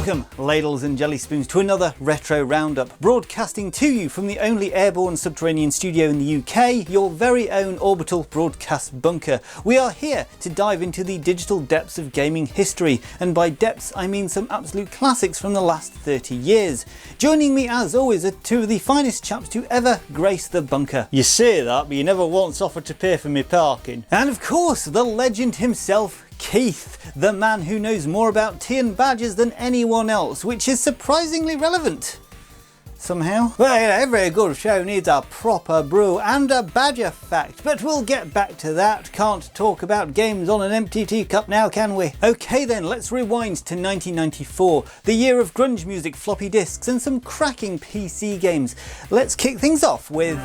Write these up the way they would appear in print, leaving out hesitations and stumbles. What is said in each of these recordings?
Welcome, ladles and jelly spoons, to another Retro Roundup, broadcasting to you from the only airborne subterranean studio in the UK, your very own orbital broadcast bunker. We are here to dive into the digital depths of gaming history, and by depths I mean some absolute classics from the last 30 years. Joining me as always are two of the finest chaps to ever grace the bunker. You say that, but you never once offered to pay for me parking. And of course, the legend himself, Keith, the man who knows more about tea and badgers than anyone else, which is surprisingly relevant. Somehow. Well, every good show needs a proper brew and a badger fact, but we'll get back to that. Can't talk about games on an empty teacup now, can we? Okay then, let's rewind to 1994, the year of grunge music, floppy disks and some cracking PC games. Let's kick things off with...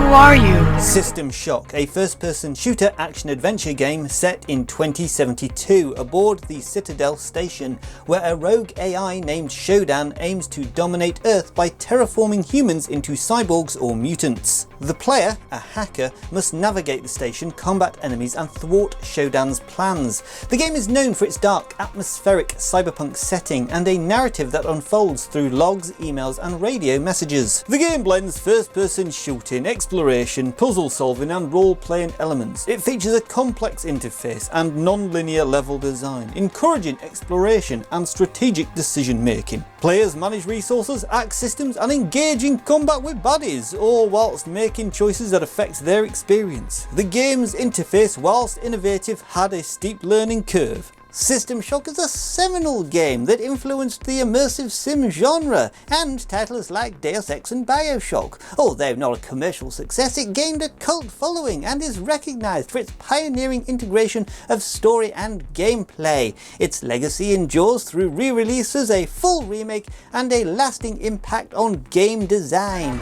Who are you? System Shock, a first-person shooter action-adventure game set in 2072 aboard the Citadel station, where a rogue AI named Shodan aims to dominate Earth by terraforming humans into cyborgs or mutants. The player, a hacker, must navigate the station, combat enemies and thwart Shodan's plans. The game is known for its dark, atmospheric cyberpunk setting and a narrative that unfolds through logs, emails and radio messages. The game blends first-person shooting, exploration, puzzle solving and role-playing elements. It features a complex interface and non-linear level design, encouraging exploration and strategic decision making. Players manage resources, act systems and engage in combat with baddies, all whilst making choices that affect their experience. The game's interface, whilst innovative, had a steep learning curve. System Shock is a seminal game that influenced the immersive sim genre, and titles like Deus Ex and Bioshock. Although not a commercial success, it gained a cult following and is recognised for its pioneering integration of story and gameplay. Its legacy endures through re-releases, a full remake and a lasting impact on game design.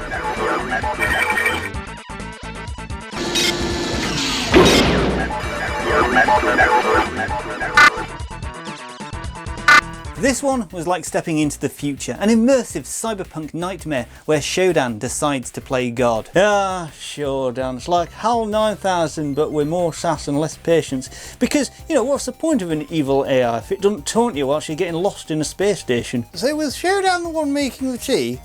This one was like stepping into the future, an immersive cyberpunk nightmare where Shodan decides to play God. Ah, Shodan, it's like HAL 9000 but with more sass and less patience. Because, you know, what's the point of an evil AI if it doesn't taunt you whilst you're getting lost in a space station? So was Shodan the one making the tea?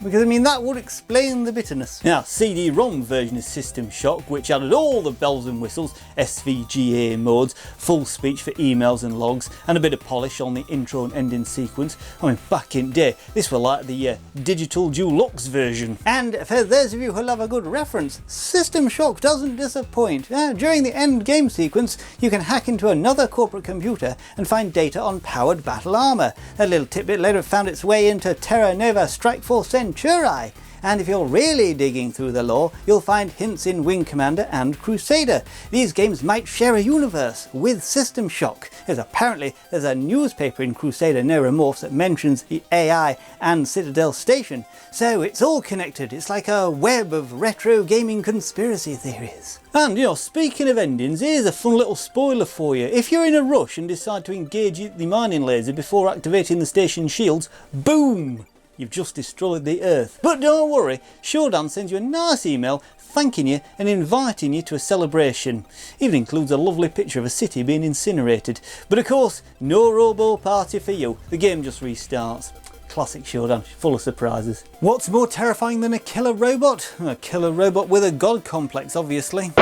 Because I mean that would explain the bitterness. Now, CD-ROM version of System Shock, which added all the bells and whistles, SVGA modes, full speech for emails and logs, and a bit of polish on the intro and ending sequence. I mean, back in day, this was like the digital Dulux version. And for those of you who love a good reference, System Shock doesn't disappoint. During the end game sequence, you can hack into another corporate computer and find data on powered battle armour. That little tidbit later found its way into Terra Nova Strike Force Centuri. And if you're really digging through the lore, you'll find hints in Wing Commander and Crusader. These games might share a universe with System Shock, as apparently there's a newspaper in Crusader Neuromorphs that mentions the AI and Citadel Station. So it's all connected, it's like a web of retro gaming conspiracy theories. And, you know, speaking of endings, here's a fun little spoiler for you. If you're in a rush and decide to engage the mining laser before activating the station shields, boom! You've just destroyed the Earth. But don't worry, Shodan sends you a nice email thanking you and inviting you to a celebration. Even includes a lovely picture of a city being incinerated. But of course, no robo party for you. The game just restarts. Classic Shodan, full of surprises. What's more terrifying than a killer robot? A killer robot with a god complex, obviously.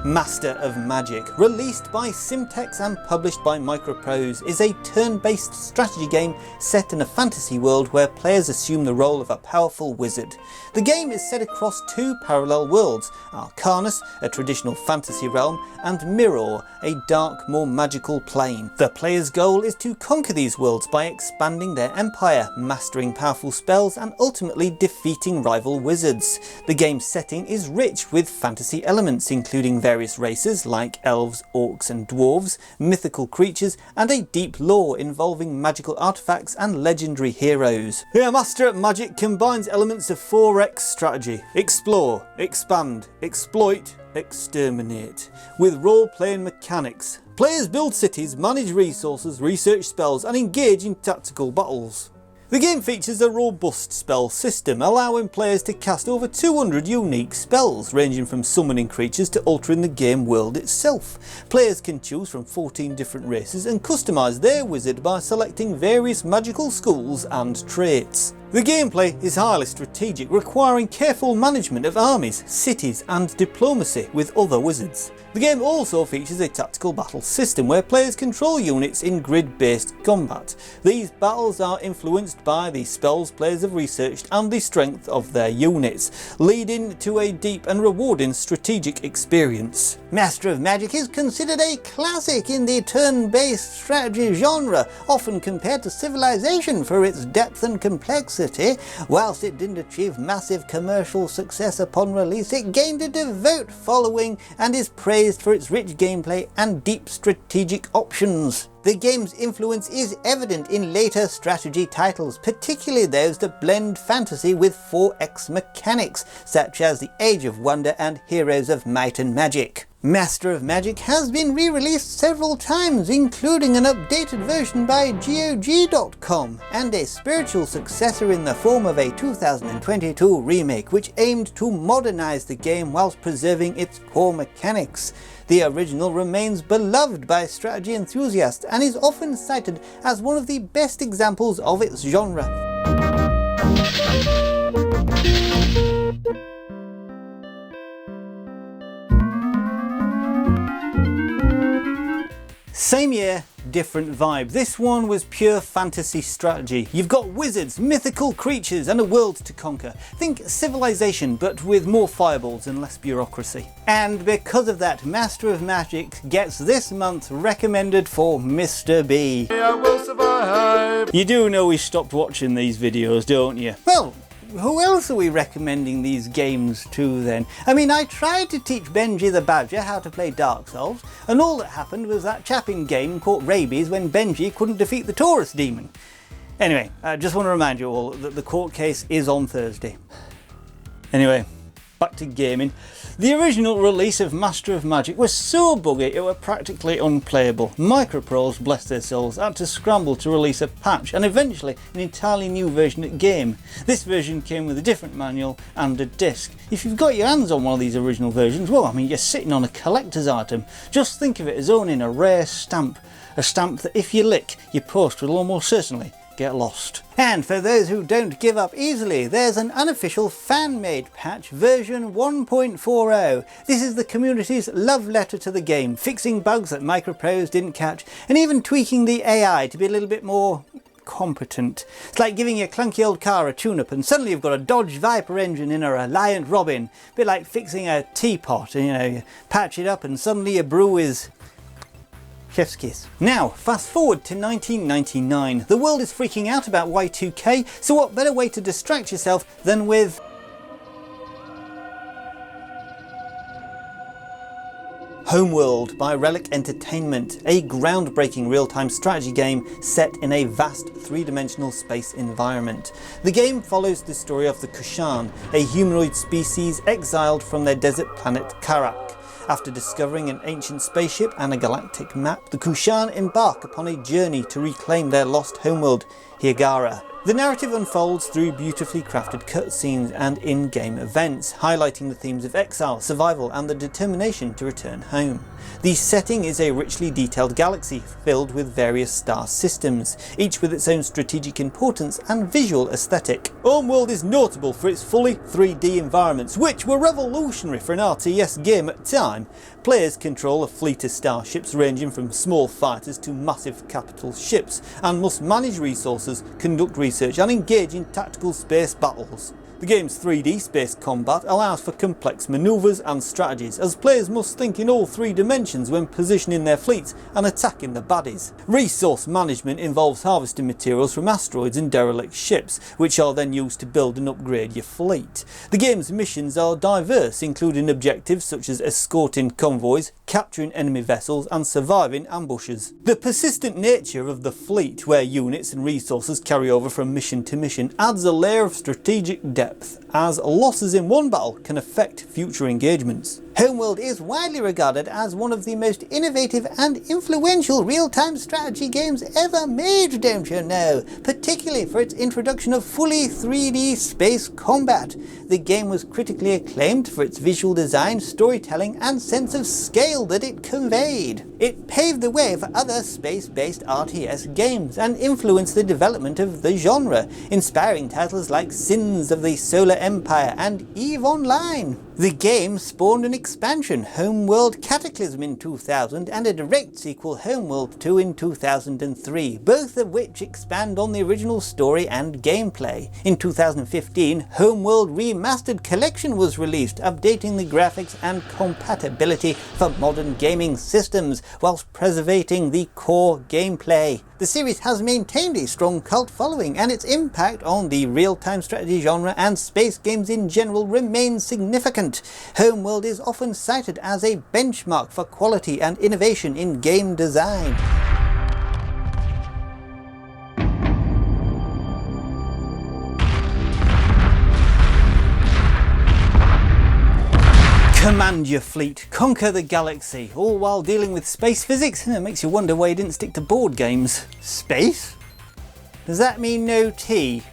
Master of Magic, released by Simtex and published by Microprose, is a turn-based strategy game set in a fantasy world where players assume the role of a powerful wizard. The game is set across two parallel worlds, Arcanus, a traditional fantasy realm, and Mirror, a dark, more magical plane. The player's goal is to conquer these worlds by expanding their empire, mastering powerful spells, and ultimately defeating rival wizards. The game's setting is rich with fantasy elements, including various races like elves, orcs and dwarves, mythical creatures and a deep lore involving magical artifacts and legendary heroes. Yeah, Master of Magic combines elements of 4X strategy: explore, expand, exploit, exterminate, with role-playing mechanics. Players build cities, manage resources, research spells and engage in tactical battles. The game features a robust spell system, allowing players to cast over 200 unique spells, ranging from summoning creatures to altering the game world itself. Players can choose from 14 different races and customise their wizard by selecting various magical schools and traits. The gameplay is highly strategic, requiring careful management of armies, cities and diplomacy with other wizards. The game also features a tactical battle system where players control units in grid-based combat. These battles are influenced by the spells players have researched and the strength of their units, leading to a deep and rewarding strategic experience. Master of Magic is considered a classic in the turn-based strategy genre, often compared to Civilization for its depth and complexity. Whilst it didn't achieve massive commercial success upon release, it gained a devout following and is praised for its rich gameplay and deep strategic options. The game's influence is evident in later strategy titles, particularly those that blend fantasy with 4X mechanics, such as The Age of Wonder and Heroes of Might and Magic. Master of Magic has been re-released several times, including an updated version by GOG.com and a spiritual successor in the form of a 2022 remake which aimed to modernise the game whilst preserving its core mechanics. The original remains beloved by strategy enthusiasts and is often cited as one of the best examples of its genre. Same year, different vibe. This one was pure fantasy strategy. You've got wizards, mythical creatures and a world to conquer. Think Civilization, but with more fireballs and less bureaucracy. And because of that, Master of Magic gets this month recommended for Mr. B. I will survive. You do know we stopped watching these videos, don't you? Well, who else are we recommending these games to then? I mean, I tried to teach Benji the Badger how to play Dark Souls, and all that happened was that chap in game caught rabies when Benji couldn't defeat the Taurus demon. Anyway, I just want to remind you all that the court case is on Thursday. Anyway, back to gaming. The original release of Master of Magic was so buggy it were practically unplayable. Microprose, bless their souls, had to scramble to release a patch and eventually an entirely new version of the game. This version came with a different manual and a disc. If you've got your hands on one of these original versions, well, I mean, you're sitting on a collector's item. Just think of it as owning a rare stamp. A stamp that if you lick, your post will almost certainly get lost. And for those who don't give up easily, there's an unofficial fan-made patch, version 1.40. This is the community's love letter to the game, fixing bugs that Microprose didn't catch, and even tweaking the AI to be a little bit more competent. It's like giving your clunky old car a tune-up and suddenly you've got a Dodge Viper engine in a Reliant Robin. A bit like fixing a teapot, you know, you patch it up and suddenly your brew is chef's kiss. Now, fast forward to 1999. The world is freaking out about Y2K, so what better way to distract yourself than with Homeworld by Relic Entertainment, a groundbreaking real-time strategy game set in a vast three-dimensional space environment. The game follows the story of the Kushan, a humanoid species exiled from their desert planet Karak. After discovering an ancient spaceship and a galactic map, the Kushan embark upon a journey to reclaim their lost homeworld, Hiagara. The narrative unfolds through beautifully crafted cutscenes and in-game events, highlighting the themes of exile, survival and the determination to return home. The setting is a richly detailed galaxy filled with various star systems, each with its own strategic importance and visual aesthetic. Homeworld is notable for its fully 3D environments, which were revolutionary for an RTS game at the time. Players control a fleet of starships ranging from small fighters to massive capital ships, and must manage resources, conduct research and engage in tactical space battles. The game's 3D space combat allows for complex manoeuvres and strategies, as players must think in all three dimensions when positioning their fleets and attacking the baddies. Resource management involves harvesting materials from asteroids and derelict ships, which are then used to build and upgrade your fleet. The game's missions are diverse, including objectives such as escorting convoys, capturing enemy vessels and surviving ambushes. The persistent nature of the fleet, where units and resources carry over from mission to mission, adds a layer of strategic depth, as losses in one battle can affect future engagements. Homeworld is widely regarded as one of the most innovative and influential real-time strategy games ever made, don't you know? Particularly for its introduction of fully 3D space combat. The game was critically acclaimed for its visual design, storytelling and sense of scale that it conveyed. It paved the way for other space-based RTS games and influenced the development of the genre, inspiring titles like Sins of the Solar Empire and EVE Online. The game spawned an expansion, Homeworld Cataclysm in 2000, and a direct sequel, Homeworld 2 in 2003, both of which expand on the original story and gameplay. In 2015, Homeworld Remastered Collection was released, updating the graphics and compatibility for modern gaming systems, whilst preserving the core gameplay. The series has maintained a strong cult following, and its impact on the real-time strategy genre and space games in general remains significant. Homeworld is often cited as a benchmark for quality and innovation in game design. Command your fleet, conquer the galaxy, all while dealing with space physics? It makes you wonder why you didn't stick to board games. Space? Does that mean no tea?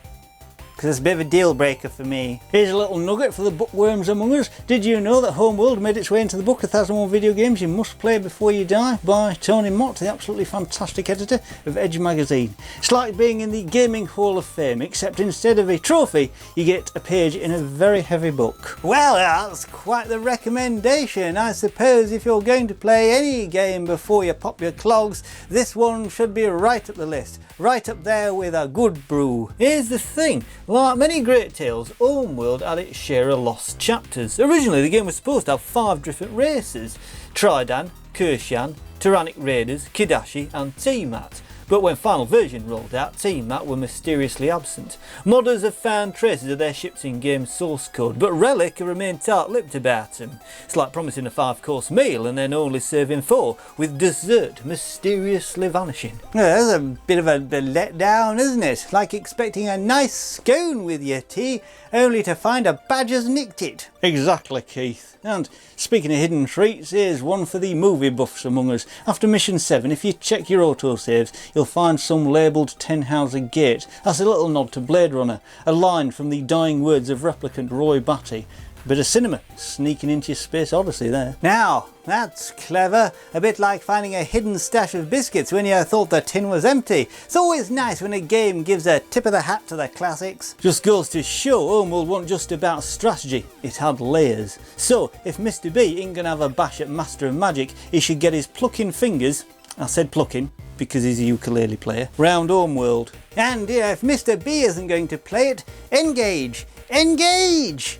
Because it's a bit of a deal breaker for me. Here's a little nugget for the bookworms among us. Did you know that Homeworld made its way into the book 1001 Video Games You Must Play Before You Die by Tony Mott, the absolutely fantastic editor of Edge magazine. It's like being in the Gaming Hall of Fame, except instead of a trophy, you get a page in a very heavy book. Well, that's quite the recommendation. I suppose if you're going to play any game before you pop your clogs, this one should be right up the list. Right up there with a good brew. Here's the thing, like many great tales, Homeworld had its share of lost chapters. Originally the game was supposed to have 5 different races: Tridan, Kurshan, Tyrannic Raiders, Kidashi and Tiamat. But when final version rolled out, Tiamat were mysteriously absent. Modders have found traces of their ships in game source code, but Relic remained tight-lipped about them. It's like promising a 5-course meal and then only serving 4, with dessert mysteriously vanishing. That's a bit of a letdown, isn't it? Like expecting a nice scone with your tea, only to find a badger's nicked it. Exactly, Keith. And speaking of hidden treats, here's one for the movie buffs among us. After mission 7, if you check your autosaves, you'll find some labelled Tenhauser Gate. That's a little nod to Blade Runner, a line from the dying words of replicant Roy Batty. A bit of cinema sneaking into your Space Odyssey there. Now, that's clever. A bit like finding a hidden stash of biscuits when you thought the tin was empty. It's always nice when a game gives a tip of the hat to the classics. Just goes to show Homeworld wasn't just about strategy, it had layers. So if Mr. B ain't gonna have a bash at Master of Magic, he should get his plucking fingers, I said plucking because he's a ukulele player, round Homeworld. And if Mr. B isn't going to play it, engage! Engage!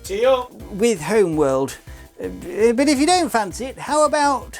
With Homeworld. But if you don't fancy it, how about...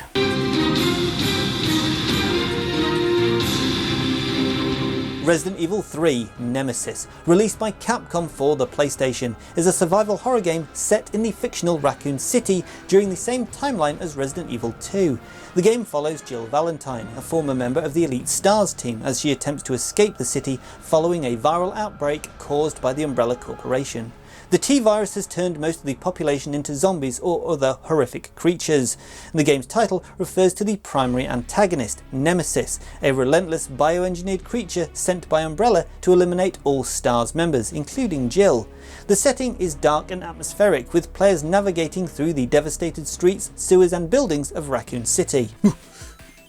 Resident Evil 3 Nemesis, released by Capcom for the PlayStation, is a survival horror game set in the fictional Raccoon City during the same timeline as Resident Evil 2. The game follows Jill Valentine, a former member of the Elite Stars team, as she attempts to escape the city following a viral outbreak caused by the Umbrella Corporation. The T-virus has turned most of the population into zombies or other horrific creatures. The game's title refers to the primary antagonist, Nemesis, a relentless bioengineered creature sent by Umbrella to eliminate all STARS members, including Jill. The setting is dark and atmospheric, with players navigating through the devastated streets, sewers and buildings of Raccoon City.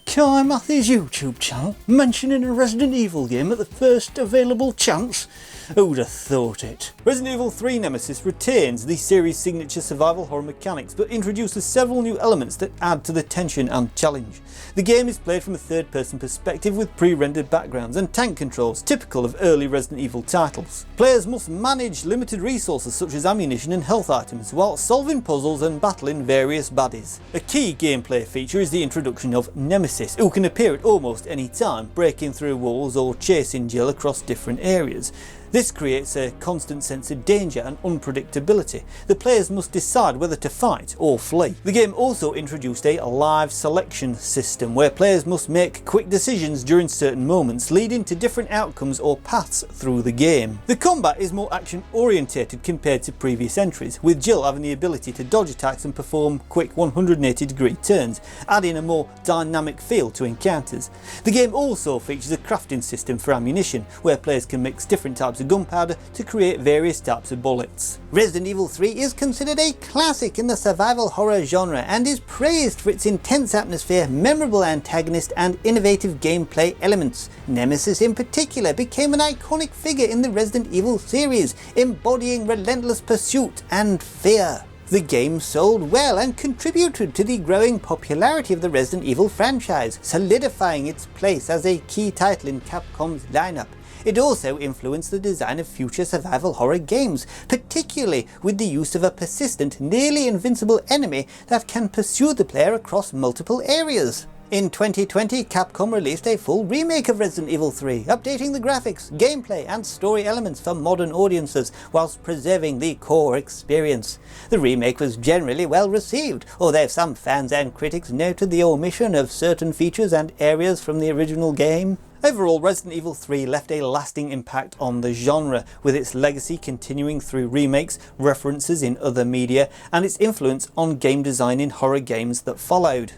Kohigh Mathy's YouTube channel mentioning a Resident Evil game at the first available chance? Who'd have thought it? Resident Evil 3 Nemesis retains the series' signature survival horror mechanics, but introduces several new elements that add to the tension and challenge. The game is played from a third-person perspective with pre-rendered backgrounds and tank controls, typical of early Resident Evil titles. Players must manage limited resources such as ammunition and health items, while solving puzzles and battling various baddies. A key gameplay feature is the introduction of Nemesis, who can appear at almost any time, breaking through walls or chasing Jill across different areas. This creates a constant sense of danger and unpredictability. The players must decide whether to fight or flee. The game also introduced a live selection system where players must make quick decisions during certain moments, leading to different outcomes or paths through the game. The combat is more action orientated compared to previous entries, with Jill having the ability to dodge attacks and perform quick 180-degree turns, adding a more dynamic feel to encounters. The game also features a crafting system for ammunition, where players can mix different types of gunpowder to create various types of bullets. Resident Evil 3 is considered a classic in the survival horror genre and is praised for its intense atmosphere, memorable antagonist and innovative gameplay elements. Nemesis in particular became an iconic figure in the Resident Evil series, embodying relentless pursuit and fear. The game sold well and contributed to the growing popularity of the Resident Evil franchise, solidifying its place as a key title in Capcom's lineup. It also influenced the design of future survival horror games, particularly with the use of a persistent, nearly invincible enemy that can pursue the player across multiple areas. In 2020, Capcom released a full remake of Resident Evil 3, updating the graphics, gameplay and story elements for modern audiences whilst preserving the core experience. The remake was generally well received, although some fans and critics noted the omission of certain features and areas from the original game. Overall, Resident Evil 3 left a lasting impact on the genre, with its legacy continuing through remakes, references in other media, and its influence on game design in horror games that followed.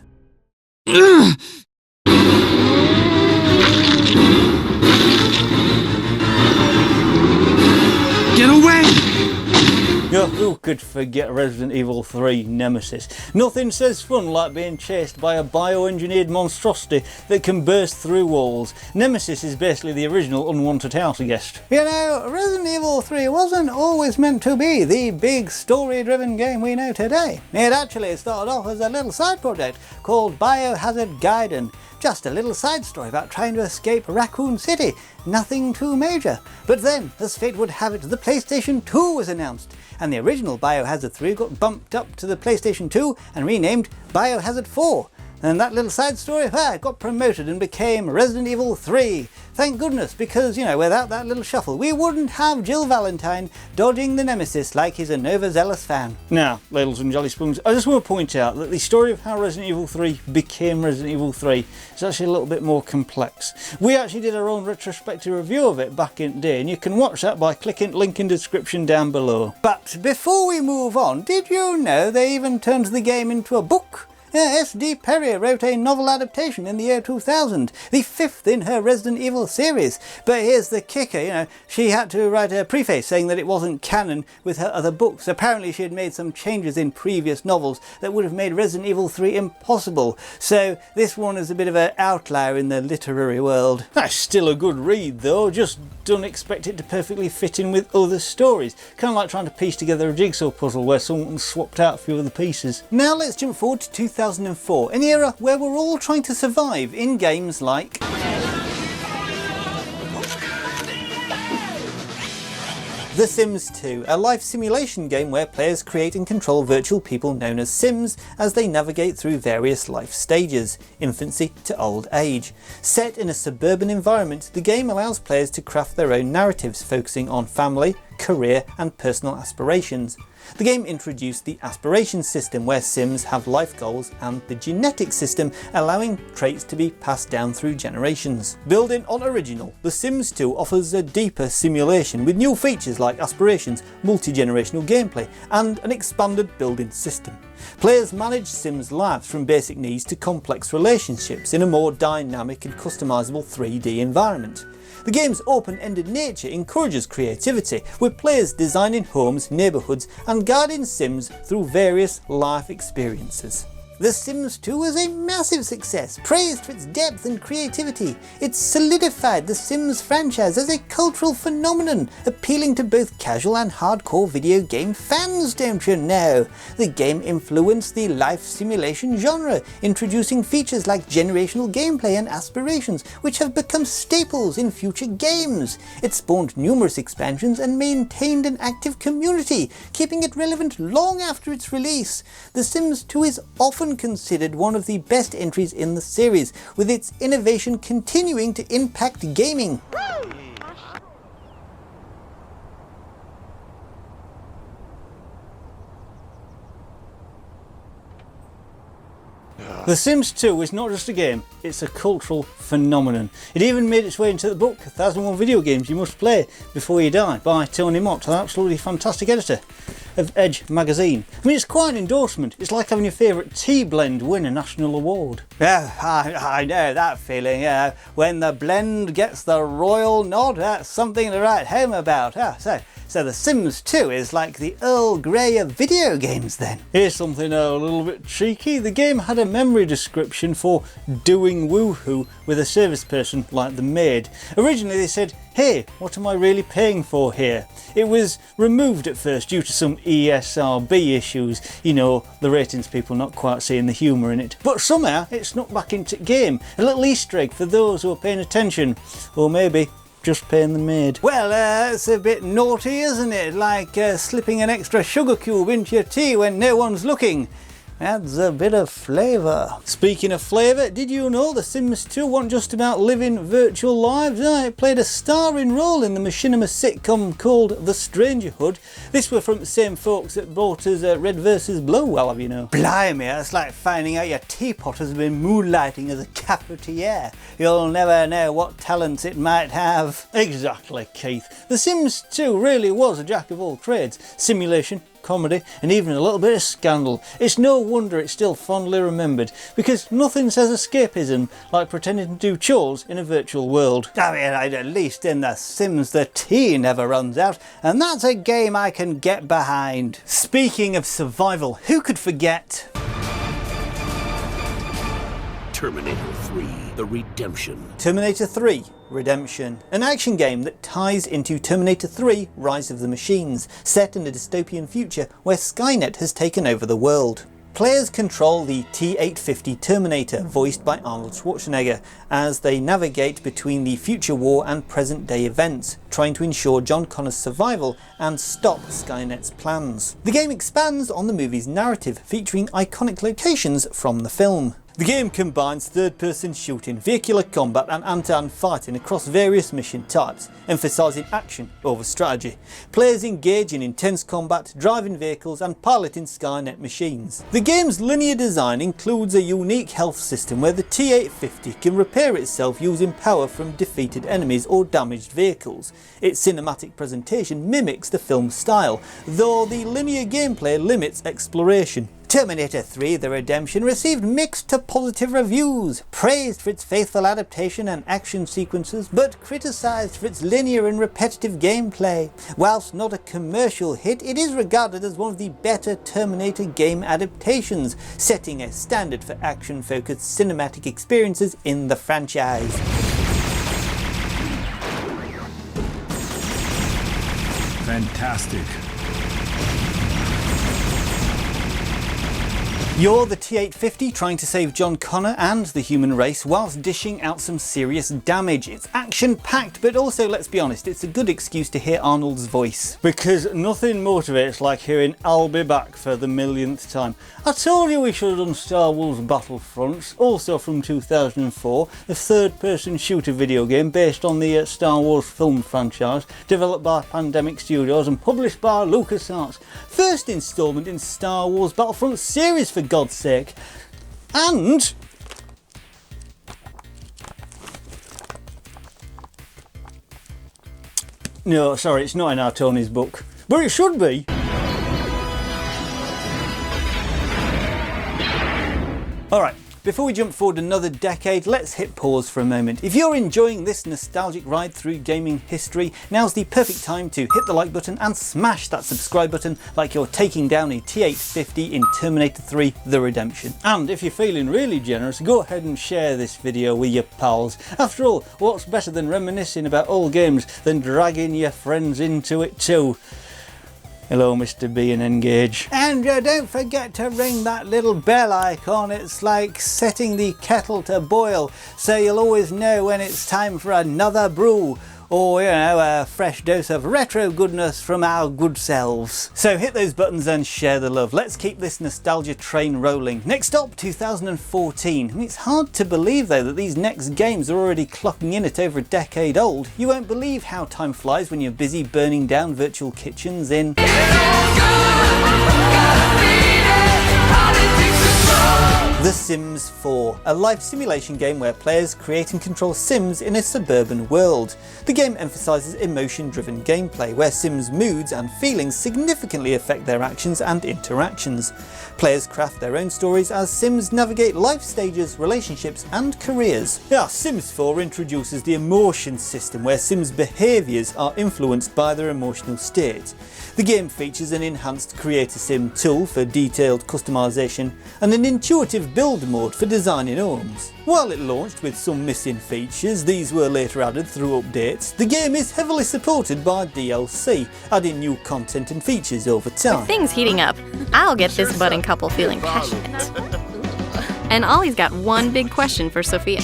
Get away! Oh, who could forget Resident Evil 3 Nemesis? Nothing says fun like being chased by a bioengineered monstrosity that can burst through walls. Nemesis is basically the original unwanted house guest. You know, Resident Evil 3 wasn't always meant to be the big story-driven game we know today. It actually started off as a little side project called Biohazard Gaiden. Just a little side story about trying to escape Raccoon City. Nothing too major. But then, as fate would have it, the PlayStation 2 was announced, and the original Biohazard 3 got bumped up to the PlayStation 2 and renamed Biohazard 4. And that little side story got promoted and became Resident Evil 3. Thank goodness, because, you know, without that little shuffle, we wouldn't have Jill Valentine dodging the Nemesis like he's an overzealous fan. Now, ladles and jolly spoons, I just want to point out that the story of how Resident Evil 3 became Resident Evil 3 is actually a little bit more complex. We actually did our own retrospective review of it back in the day, and you can watch that by clicking link in description down below. But before we move on, did you know they even turned the game into a book? S.D. Perrier wrote a novel adaptation in the year 2000, the fifth in her Resident Evil series. But here's the kicker, you know, she had to write a preface saying that it wasn't canon with her other books. Apparently she had made some changes in previous novels that would have made Resident Evil 3 impossible. So this one is a bit of an outlier in the literary world. That's still a good read though, just don't expect it to perfectly fit in with other stories. Kind of like trying to piece together a jigsaw puzzle where someone swapped out a few of the pieces. Now let's jump forward to 2004, an era where we're all trying to survive in games like The Sims 2, a life simulation game where players create and control virtual people known as Sims as they navigate through various life stages, infancy to old age. Set in a suburban environment, the game allows players to craft their own narratives focusing on family, career and personal aspirations. The game introduced the aspiration system where Sims have life goals and the genetic system allowing traits to be passed down through generations. Building on original, The Sims 2 offers a deeper simulation with new features like aspirations, multi-generational gameplay and an expanded building system. Players manage Sims' lives from basic needs to complex relationships in a more dynamic and customizable 3D environment. The game's open-ended nature encourages creativity, with players designing homes, neighbourhoods and guiding Sims through various life experiences. The Sims 2 was a massive success, praised for its depth and creativity. It solidified the Sims franchise as a cultural phenomenon, appealing to both casual and hardcore video game fans, don't you know? The game influenced the life simulation genre, introducing features like generational gameplay and aspirations, which have become staples in future games. It spawned numerous expansions and maintained an active community, keeping it relevant long after its release. The Sims 2 is often considered one of the best entries in the series, with its innovation continuing to impact gaming. The Sims 2 is not just a game, it's a cultural phenomenon. It even made its way into the book 1001 Video Games You Must Play Before You Die by Tony Mott, an absolutely fantastic editor of Edge magazine. I mean, it's quite an endorsement. It's like having your favourite tea blend win a national award. Yeah, I know that feeling. When the blend gets the royal nod, that's something to write home about. So The Sims 2 is like the Earl Grey of video games then. Here's something a little bit cheeky. The game had a memory description for doing woohoo with a service person like the maid. Originally they said, hey, what am I really paying for here? It was removed at first due to some ESRB issues, you know, the ratings people not quite seeing the humour in it. But somehow it snuck back into the game, a little Easter egg for those who are paying attention, or maybe just paying the maid. Well, it's a bit naughty, isn't it? Like slipping an extra sugar cube into your tea when no one's looking. Adds a bit of flavour. Speaking of flavour, did you know The Sims 2 weren't just about living virtual lives? It played a starring role in the machinima sitcom called The Strangerhood. This were from the same folks that brought us Red vs. Blue, I'll have you know. Blimey, that's like finding out your teapot has been moonlighting as a cafetiere. You'll never know what talents it might have. Exactly, Keith. The Sims 2 really was a jack of all trades. Simulation, comedy, and even a little bit of scandal. It's no wonder it's still fondly remembered, because nothing says escapism like pretending to do chores in a virtual world. I mean, at least in The Sims the tea never runs out, and that's a game I can get behind. Speaking of survival, who could forget Terminator 3, The Redemption. Terminator 3 Redemption, an action game that ties into Terminator 3 Rise of the Machines, set in a dystopian future where Skynet has taken over the world. Players control the T-850 Terminator, voiced by Arnold Schwarzenegger, as they navigate between the future war and present day events, trying to ensure John Connor's survival and stop Skynet's plans. The game expands on the movie's narrative, featuring iconic locations from the film. The game combines third-person shooting, vehicular combat and hand-to-hand fighting across various mission types, emphasising action over strategy. Players engage in intense combat, driving vehicles and piloting Skynet machines. The game's linear design includes a unique health system where the T-850 can repair itself using power from defeated enemies or damaged vehicles. Its cinematic presentation mimics the film's style, though the linear gameplay limits exploration. Terminator 3 The Redemption received mixed to positive reviews, praised for its faithful adaptation and action sequences, but criticised for its linear and repetitive gameplay. Whilst not a commercial hit, it is regarded as one of the better Terminator game adaptations, setting a standard for action-focused cinematic experiences in the franchise. Fantastic. You're the T-850 trying to save John Connor and the human race whilst dishing out some serious damage. It's action-packed, but also, let's be honest, it's a good excuse to hear Arnold's voice. Because nothing motivates like hearing "I'll be back" for the millionth time. I told you we should have done Star Wars Battlefronts, also from 2004, a third-person shooter video game based on the Star Wars film franchise, developed by Pandemic Studios and published by LucasArts. First instalment in Star Wars Battlefront series, for God's sake. And no, sorry, it's not in our Tony's book, but it should be. Alright, before we jump forward another decade, let's hit pause for a moment. If you're enjoying this nostalgic ride through gaming history, now's the perfect time to hit the like button and smash that subscribe button like you're taking down a T-850 in Terminator 3 The Redemption. And if you're feeling really generous, go ahead and share this video with your pals. After all, what's better than reminiscing about old games than dragging your friends into it too? Hello, Mr. B and Engage. And don't forget to ring that little bell icon. It's like setting the kettle to boil, so you'll always know when it's time for another brew. Or, you know, a fresh dose of retro goodness from our good selves. So hit those buttons and share the love. Let's keep this nostalgia train rolling. Next up, 2014. And it's hard to believe though that these next games are already clocking in at over a decade old. You won't believe how time flies when you're busy burning down virtual kitchens in The Sims 4, a life simulation game where players create and control Sims in a suburban world. The game emphasises emotion-driven gameplay, where Sims' moods and feelings significantly affect their actions and interactions. Players craft their own stories as Sims navigate life stages, relationships and careers. Sims 4 introduces the emotion system, where Sims' behaviours are influenced by their emotional state. The game features an enhanced Creator Sim tool for detailed customisation and an intuitive build mode for designing homes. While it launched with some missing features, these were later added through updates. The game is heavily supported by DLC, adding new content and features over time. With things heating up, I'll get this budding couple feeling passionate. And Ollie's got one big question for Sophia.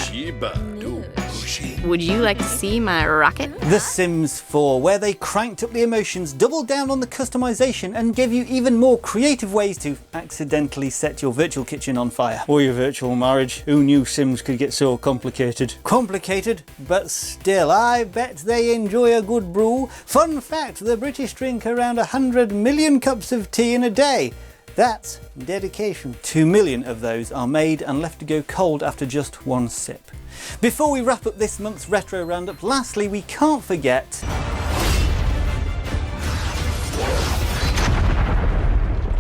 Would you like to see my rocket? The Sims 4, where they cranked up the emotions, doubled down on the customisation and gave you even more creative ways to accidentally set your virtual kitchen on fire. Or your virtual marriage. Who knew Sims could get so complicated? Complicated, but still, I bet they enjoy a good brew. Fun fact, the British drink around 100 million cups of tea in a day. That's dedication. 2 million of those are made and left to go cold after just one sip. Before we wrap up this month's Retro Roundup, lastly, we can't forget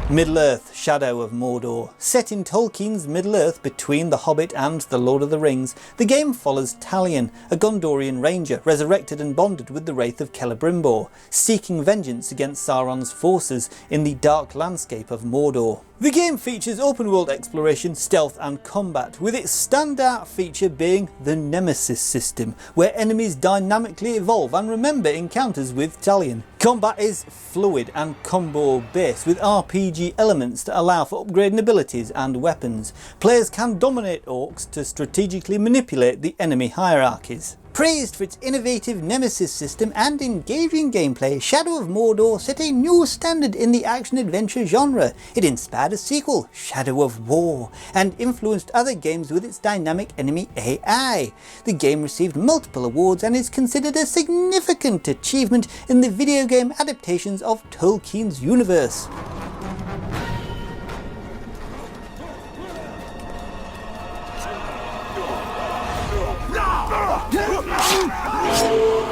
Middle-earth: Shadow of Mordor. Set in Tolkien's Middle-earth between The Hobbit and The Lord of the Rings, the game follows Talion, a Gondorian ranger resurrected and bonded with the wraith of Celebrimbor, seeking vengeance against Sauron's forces in the dark landscape of Mordor. The game features open-world exploration, stealth and combat, with its standout feature being the Nemesis system, where enemies dynamically evolve and remember encounters with Talion. Combat is fluid and combo-based, with RPG elements that allow for upgrading abilities and weapons. Players can dominate orcs to strategically manipulate the enemy hierarchies. Praised for its innovative Nemesis system and engaging gameplay, Shadow of Mordor set a new standard in the action-adventure genre. It inspired a sequel, Shadow of War, and influenced other games with its dynamic enemy AI. The game received multiple awards and is considered a significant achievement in the video game adaptations of Tolkien's universe.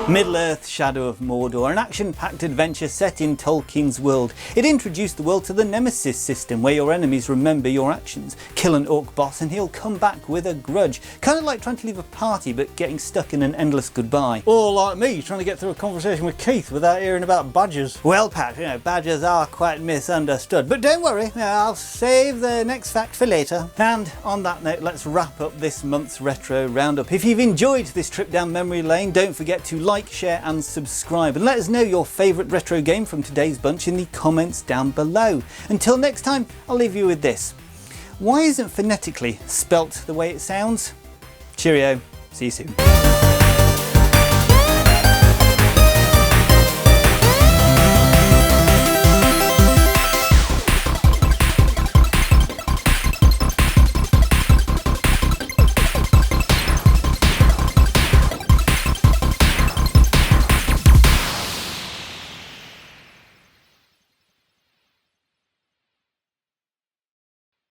Middle-earth: Shadow of Mordor, an action-packed adventure set in Tolkien's world. It introduced the world to the Nemesis system, where your enemies remember your actions. Kill an orc boss and he'll come back with a grudge. Kind of like trying to leave a party but getting stuck in an endless goodbye. Or like me, trying to get through a conversation with Keith without hearing about badgers. Well, Pat, badgers are quite misunderstood, but don't worry, I'll save the next fact for later. And on that note, let's wrap up this month's Retro Roundup. If you've enjoyed this trip down memory lane, don't forget to like, share and subscribe, and let us know your favourite retro game from today's bunch in the comments down below. Until next time, I'll leave you with this. Why isn't phonetically spelt the way it sounds? Cheerio, see you soon.